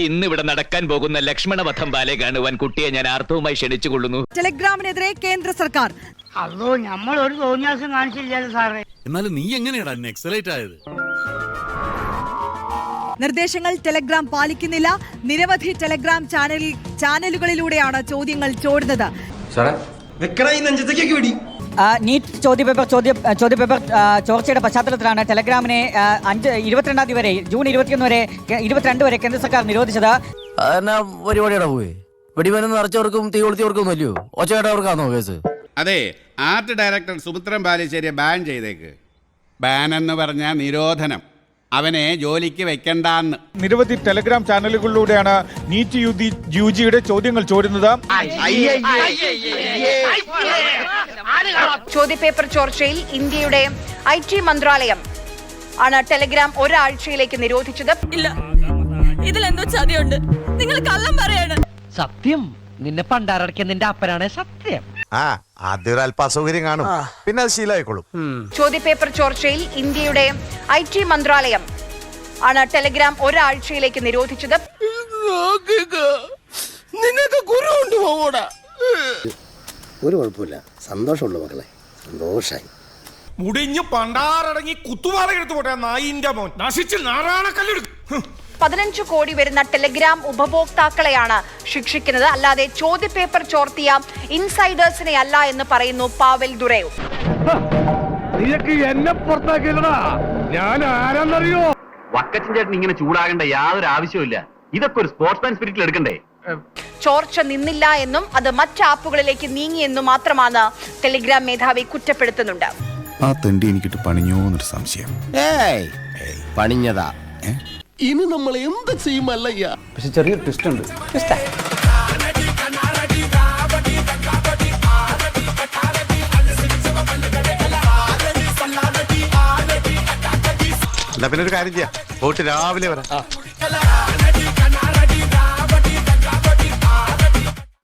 ഇന്നിവിടെ നടക്കാൻ പോകുന്ന ലക്ഷ്മണവധം ബാലെ കാണുവാൻ കുട്ടിയെ ഞാൻ ആർത്തവുമായി ക്ഷണിച്ചുകൊള്ളുന്നു. ടെലഗ്രാമിനെതിരെ കേന്ദ്ര സർക്കാർ. അല്ലോ നമ്മൾ ഒരു തോന്നിയാസം കാണിച്ചില്ലല്ലോ സാറേ. എന്നാലും നീ എങ്ങനെയാടാ എക്സലൈറ്റ് ആയത്? നിർദ്ദേശങ്ങൾ ടെലഗ്രാം പാലിക്കുന്നില്ല. നിരവധി ടെലഗ്രാം ചാനലുകളിലൂടെയാണ് ചോദ്യങ്ങൾ ചോടുന്നത്. നീറ്റ് ചോദ്യപേപ്പർ ചോർച്ചയുടെ പശ്ചാത്തലത്തിലാണ് ടെലഗ്രാമിനെ 22 വരെ ജൂൺ 22 വരെ കേന്ദ്ര സർക്കാർ നിരോധിച്ചത്. പരിപാടിയുടെ പോയി വെടിമരുന്ന് നിറച്ചവർക്കും തീ കൊളുത്തിയവർക്കും അല്ലയോ ഒച്ചകേട്ടവർക്കാണോ കേസ്? അതെ, ആർട്ട് ഡയറക്ടർ സുമിത്രൻ ബാലുശ്ശേരിയെ ബാൻ ചെയ്തേക്ക്. ബാൻ എന്ന് പറഞ്ഞാൽ നിരോധനം. അവനെ ജോലിക്ക് വെക്കണ്ടെന്ന്. നിരവധി ടെലഗ്രാം ചാനലുകളിലൂടെയാണ് നീറ്റ് യുജിയുടെ ചോദ്യങ്ങൾ ചോരുന്നത്. ചോദ്യപേപ്പർ ചോർച്ചയിൽ ഇന്ത്യയുടെ IT മന്ത്രാലയം ആണ് ടെലഗ്രാം ഒരാഴ്ചയിലേക്ക് നിരോധിച്ചത്. ഇല്ല, ഇതിലെന്തോ ചതിയുണ്ട്. നിങ്ങൾ കള്ളം പറയാണ്. സത്യം നിന്നെ പണ്ടാരടക്കിയ നിന്റെ അപ്പനാണ് സത്യം. ആദ്യം അല്പ അസൗകര്യം കാണും, പിന്നെ അത് ശീലമായിക്കോളും. ചോദ്യപേപ്പർ ചോർച്ചയിൽ ഇന്ത്യയുടെ IT മന്ത്രാലയം ആണ് ടെലഗ്രാം ഒരാഴ്ചയിലേക്ക് നിരോധിച്ചത്. ഒരു കുഴപ്പമില്ല, സന്തോഷമുള്ള മക്കളെ, സന്തോഷായി. മുടിഞ്ഞ് പണ്ടാറടങ്ങി കുത്തുവാള എടുത്തു പോട്ടെ നായിന്റെ മോൻ നശിച്ച് നാറാണക്കല്ലെടുക്കും. 15 കോടി വരുന്ന ടെലഗ്രാം ഉപഭോക്താക്കളെയാണ് ശിക്ഷിക്കുന്നത്, അല്ലാതെ ചോദ്യപേപ്പർ ചോർത്തിയ ഇൻസൈഡേഴ്സിനെ അല്ല എന്ന് പറയുന്നു പാവൽ ദുരൈവ്. വക്കച്ചൻ ചേട്ടൻ ഇങ്ങനെ ചൂടാകേണ്ട യാതൊരു ആവശ്യമില്ല. ഇതൊക്കെ ഒരു സ്പോർട്സ്മാൻ സ്പിരിറ്റിൽ എടുക്കണ്ടേ? ചോർച്ച നിന്നില്ല എന്നും അത് മറ്റ് ആപ്പുകളിലേക്ക് നീങ്ങിയെന്നും മാത്രമാണ് ടെലിഗ്രാം മേധാവി കുറ്റപ്പെടുത്തുന്നുണ്ട്. ആ തെണ്ടി എനിക്കിട്ട് പണിഞ്ഞോന്നൊരു സംശയം. പണിഞ്ഞതാ. ഇനി നമ്മൾ എന്ത് ചെയ്യുമല്ലയ്യ? പക്ഷെ ചെറിയൊരു ട്വിസ്റ്റ് ഉണ്ട്. പിന്നെ ഒരു കാര്യം ചെയ്യാം, പോയിട്ട് രാവിലെ വരാം.